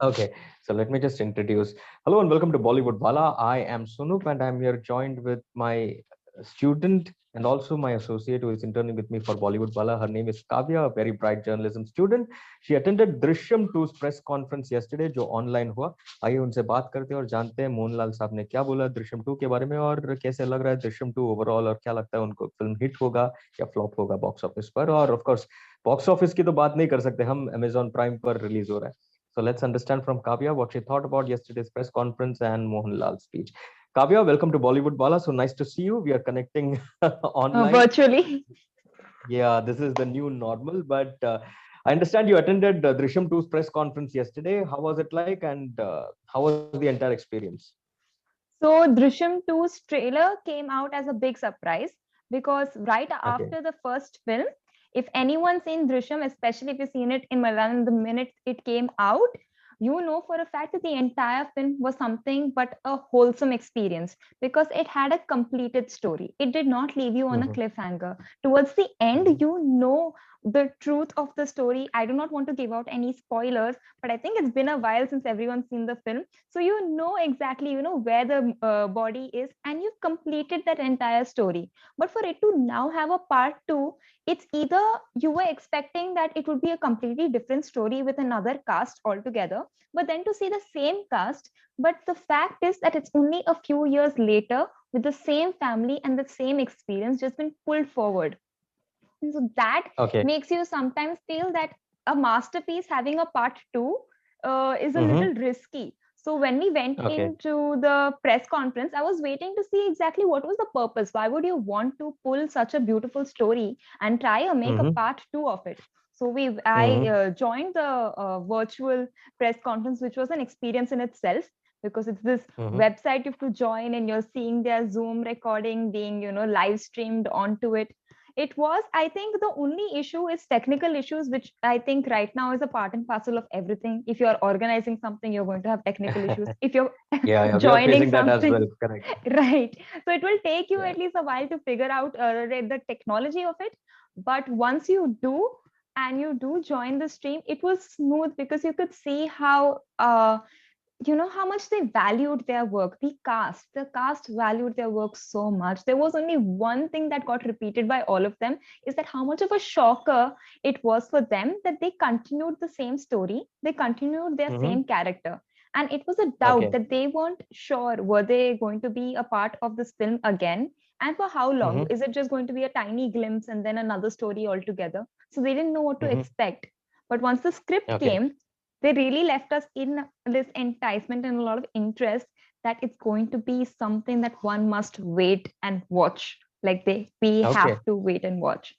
Okay, so let me just introduce. Hello and welcome to Bollywood Bala. I am Sunup and I'm here joined with my student and also my associate who is interning with me for Bollywood Bala. Her name is Kavya, a very bright journalism student. She attended Drishyam 2's press conference yesterday, जो online हुआ. आइए उनसे बात करते हैं और जानते हैं मोहनलाल साहब ने क्या बोला दृश्यम 2 के बारे में और कैसे लग रहा है दृश्यम 2 ओवरऑल और क्या लगता है उनको फिल्म हिट होगा या फ्लॉप होगा बॉक्स ऑफिस पर और ऑफ कोर्स बॉक्स ऑफिस की तो बात नहीं कर सकते हम Amazon प्राइम पर रिलीज हो रहा है. So let's understand from Kavya what she thought about yesterday's press conference and Mohanlal's speech. Kavya, welcome to Bollywood Bala. So nice to see you. We are connecting online. Virtually. Yeah, this is the new normal. But I understand you attended Drishyam 2's press conference yesterday. How was it like and how was the entire experience? So Drishyam 2's trailer came out as a big surprise because right Okay. after the first film, if anyone's seen Drishyam, especially if you've seen it in Malayalam, the minute it came out, you know for a fact that the entire film was something but a wholesome experience because it had a completed story. It did not leave you on a Mhm, cliffhanger. Towards the end, mhm, you know the truth of the story. I do not want to give out any spoilers, but I think it's been a while since everyone's seen the film, so you know exactly where the body is, and you've completed that entire story. But for it to now have a part 2, it's either you were expecting that it would be a completely different story with another cast altogether, but then to see the same cast, but the fact is that it's only a few years later with the same family and the same experience just been pulled forward. And so that okay. makes you sometimes feel that a masterpiece having a part 2 is a little Mhm, risky. So when we went okay. into the press conference, I was waiting to see exactly what was the purpose. Why would you want to pull such a beautiful story and try and make a Mhm, part 2 of it? So I mhm, joined the virtual press conference, which was an experience in itself because it's this mhm. website you have to join and you're seeing their Zoom recording being live streamed onto it. It was, I think, the only issue is technical issues, which I think right now is a part and parcel of everything. If you're organizing something, you're going to have technical issues. If you're Yeah, yeah, we are joining facing that as something, well. Correct. right? So it will take you Yeah. at least a while to figure out the technology of it. But once you do, and you do join the stream, it was smooth because you could see how how much they valued their work. The cast valued their work so much. There was only one thing that got repeated by all of them, is that how much of a shocker it was for them that they continued the same story, they continued their Mhm, same character, and it was a doubt okay. that they weren't sure were they going to be a part of this film again, and for how long. Mhm, Is it just going to be a tiny glimpse and then another story altogether? So they didn't know what to mhm, expect. But once the script okay. came, they really left us in this enticement and a lot of interest that it's going to be something that one must wait and watch. Like we Okay. have to wait and watch.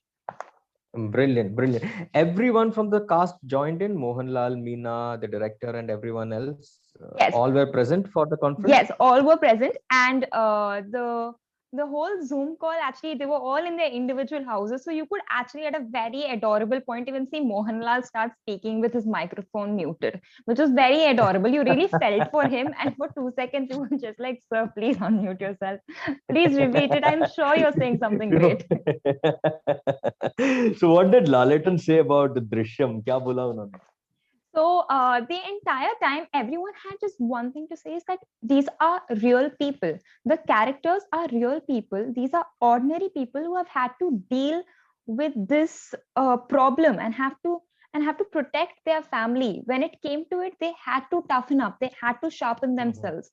Brilliant, brilliant. Everyone from the cast joined in, Mohanlal, Meena, the director, and everyone else. Yes, All were present for the conference. yes, all were present, and the whole Zoom call, actually they were all in their individual houses, so you could actually at a very adorable point even see Mohanlal start speaking with his microphone muted, which was very adorable. You really felt for him, and for 2 seconds you were just like, sir, please unmute yourself, please repeat it, I'm sure you're saying something So, great. so what did Laletan say about the Drishyam? क्या बोला उन्होंने? So the entire time, everyone had just one thing to say, is that these are real people. The characters are real people. These are ordinary people who have had to deal with this problem and have to protect their family. When it came to it, they had to toughen up. They had to sharpen Mhm, themselves.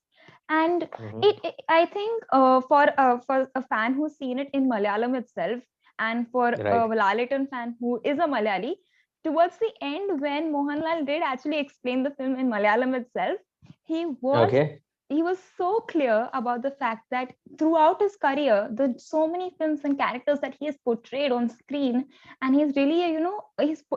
And mhm. I think for a fan who's seen it in Malayalam itself, and for a Right. Lalitan fan who is a Malayali, towards the end, when Mohanlal did actually explain the film in Malayalam itself, he was Okay. he was so clear about the fact that throughout his career, the so many films and characters that he has portrayed on screen, and he's really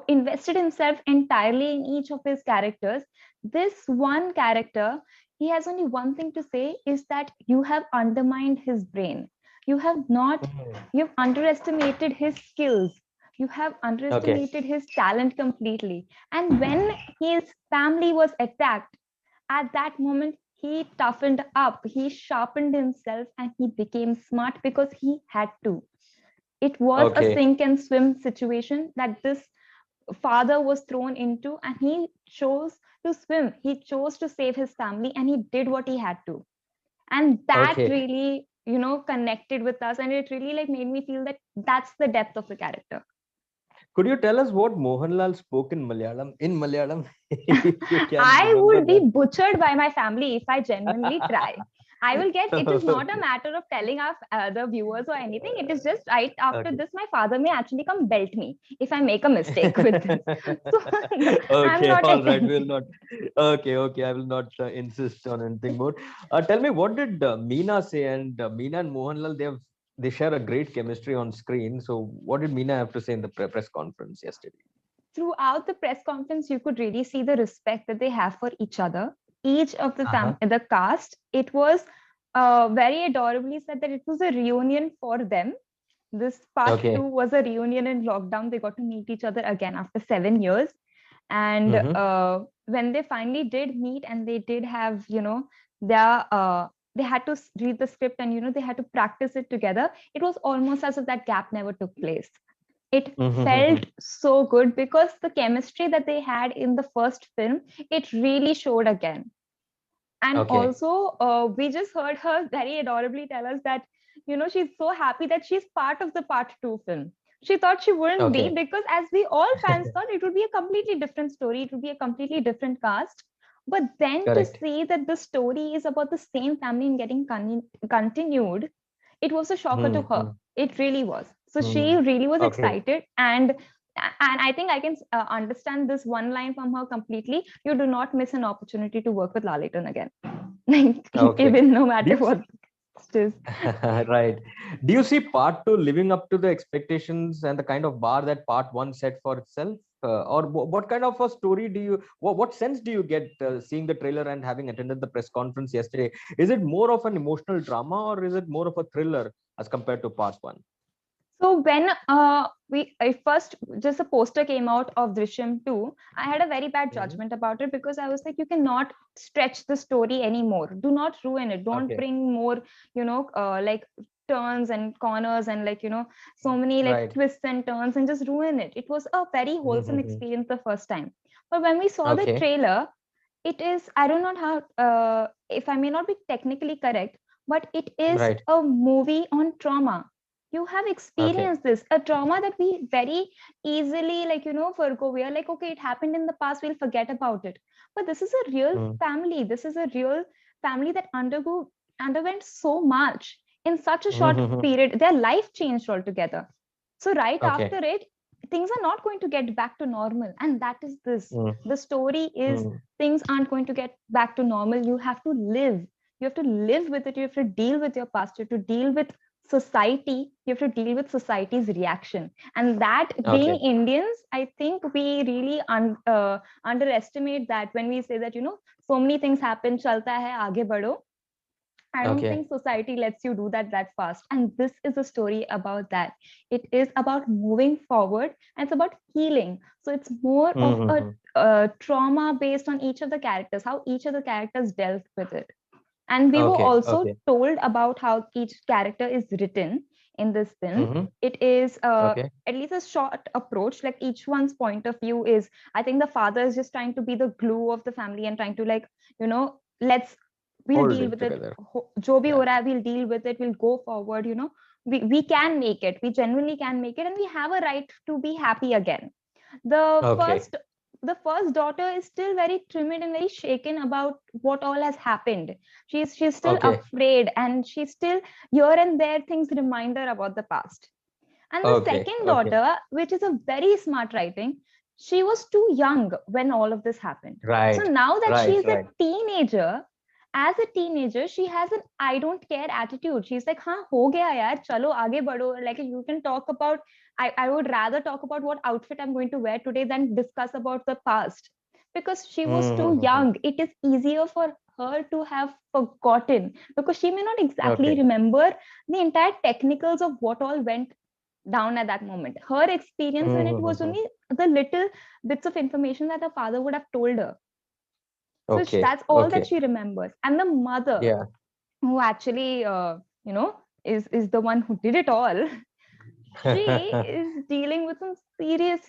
invested himself entirely in each of his characters. This one character, he has only one thing to say, is that you have undermined his brain. You have not. Mhm. You've underestimated his skills. You have Okay. underestimated his talent completely. And when his family was attacked, at that moment, he toughened up, he sharpened himself, and he became smart because he had to. It was a Okay. sink and swim situation that this father was thrown into, and he chose to swim. He chose to save his family, and he did what he had to. And that Okay. really, connected with us, and it really like made me feel that that's the depth of the character. Could you tell us what Mohanlal spoke in Malayalam? In Malayalam, if you can I remember would be that. butchered by my family if I genuinely try. I will get, it is not a Okay. matter of telling our the viewers or anything. It is just right after Okay. this, my father may actually come belt me if I make a mistake with this. So I'm Okay, not all right. against. We'll not. Okay, okay. I will not insist on anything more. Tell me, what did Meena say? And Meena and Mohanlal, they share a great chemistry on screen. So, what did Meena have to say in the press conference yesterday? Throughout the press conference, you could really see the respect that they have for each other. Each of Uh-huh. the cast, it was very adorably said that it was a reunion for them. This part two Okay. was a reunion in lockdown. They got to meet each other again after 7 years. And Mm-hmm. when they finally did meet and they did have, their, they had to read the script and, they had to practice it together. It was almost as if that gap never took place. It Mm-hmm. felt so good because the chemistry that they had in the first film, it really showed again. And Okay. also, we just heard her very adorably tell us that, she's so happy that she's part of the part two film. She thought she wouldn't be, Okay. because as we all fans thought, it would be a completely different story, it would be a completely different cast. But then to Correct. see that the story is about the same family and getting continued, it was a shocker to her. Mm-hmm. It really was. So she Mm. really was Okay. excited. And I think I can understand this one line from her completely. You do not miss an opportunity to work with Lalitan again. Like, Okay. even no Do matter you what it is. right. Do you see part two living up to the expectations and the kind of bar that part one set for itself? Or what kind of a story do you, what sense do you get seeing the trailer and having attended the press conference yesterday? Is it more of an emotional drama or is it more of a thriller as compared to part one? So when I first just a poster came out of Drishyam 2, I had a very bad Mhm. judgment about it because I was like, you cannot stretch the story anymore. Do not ruin it. Don't Okay. bring more, like turns and corners and like, so many like Right. twists and turns and just ruin it. It was a very wholesome Mhm. experience the first time. But when we saw the Okay. trailer, it is, I don't know how, if I may not be technically correct, but it is Right. a movie on trauma. You have Okay. experienced this, a trauma that we very easily, like, forgo. We are like, okay, it happened in the past, we'll forget about it. But this is a real Mm. family. This is a real family that underwent so much in such a short Mhm. period. Their life changed altogether. So right after Okay. it, things are not going to get back to normal. And that is this. Mm. The story is Mm. things aren't going to get back to normal. You have to live. You have to live with it. You have to deal with your past. You have to deal with society. You have to deal with society's reaction. And that, being Okay. Indians, I think we really underestimate that when we say that, so many things happen, chalta hai, aage badho. I don't Okay. think society lets you do that fast. And this is a story about that. It is about moving forward and it's about healing. So it's more of Mhm. a trauma based on each of the characters, how each of the characters dealt with it. And we were Okay. also Okay. told about how each character is written in this film. Mhm. It is Okay. at least a short approach, like each one's point of view is, I think the father is just trying to be the glue of the family and trying to like, let's, we'll Hold deal it with it. together. Jo bhi ho Yeah. raha hai, we'll deal with it. We'll go forward. We can make it. We genuinely can make it, and we have a right to be happy again. The Okay. first the first daughter is still very timid and very shaken about what all has happened. She's still Okay. afraid, and she's still here and there things remind her about the past. And the Okay. second Okay. daughter, which is a very smart writing, she was too young when all of this happened. So Right. now that Right. she's a Right. teenager, as a teenager, she has an I don't care attitude. She's like, हाँ हो गया यार, चलो आगे बढ़ो. Like you can talk about, I would rather talk about what outfit I'm going to wear today than discuss about the past. Because she was too Mm-hmm. young, it is easier for her to have forgotten because she may not exactly Okay. remember the entire technicals of what all went down at that moment. Her experience when it was Mm-hmm. only the little bits of information that her father would have told her. So Okay. that's all that Okay. she remembers. And the mother, Yeah. who actually, is the one who did it all. She is dealing with some serious,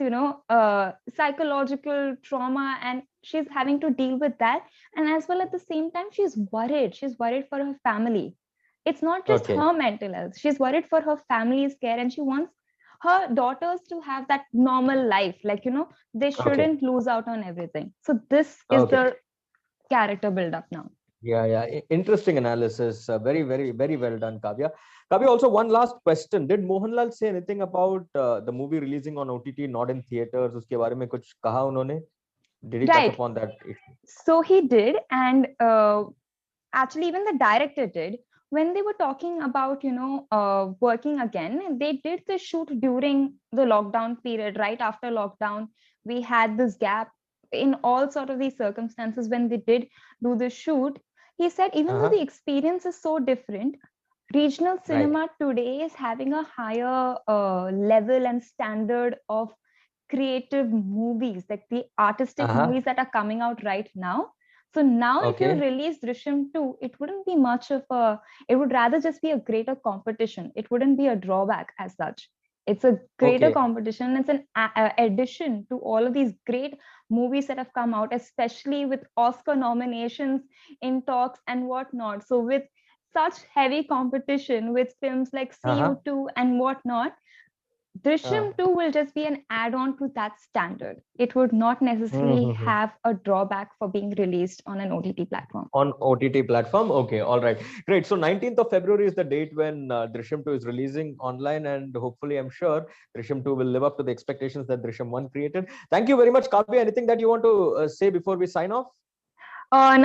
psychological trauma, and she's having to deal with that, and as well at the same time she's worried for her family. It's not just Okay. her mental health, she's worried for her family's care, and she wants her daughters to have that normal life, like, they Okay. shouldn't lose out on everything. So this is Okay. the character build up now. Yeah, yeah. Interesting analysis. Very, very, very well done, Kavya. Kavya, also one last question. Did Mohanlal say anything about the movie releasing on OTT, not in theaters? उसके बारे में कुछ कहा उन्होंने? Did he touch Right. upon that issue? So he did, and actually even the director did. When they were talking about, working again, they did the shoot during the lockdown period. Right after lockdown, we had this gap in all sort of these circumstances. When they did do the shoot, he said even though Uh-huh. the experience is so different, regional Right. cinema today is having a higher level and standard of creative movies, like the artistic Uh-huh. movies that are coming out right now. So now, if you Okay. release Drishyam 2, it wouldn't be much of a, it would rather just be a greater competition. It wouldn't be a drawback as such. It's a greater Okay. competition. It's an addition to all of these great movies that have come out, especially with Oscar nominations in talks and whatnot. So, with such heavy competition with films like Uh-huh. CU2 and whatnot, Uh, Drishyam 2 will just be an add-on to that standard. It would not necessarily mm-hmm. have a drawback for being released on an OTT platform. On OTT platform. Okay, all right. Great. So 19th of February is the date when Drishyam 2 is releasing online, and hopefully, I'm sure Drishyam 2 will live up to the expectations that Drishyam 1 created. Thank you very much, Kavya. Anything that you want to say before we sign off?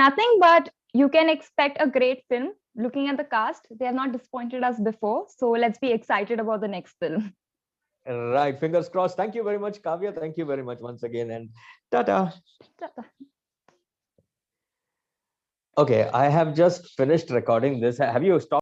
Nothing, but you can expect a great film. Looking at the cast, they have not disappointed us before. So let's be excited about the next film. Right. Fingers crossed. Thank you very much, Kavya. Thank you very much once again, and ta-ta. Okay, I have just finished recording this. Have you stopped?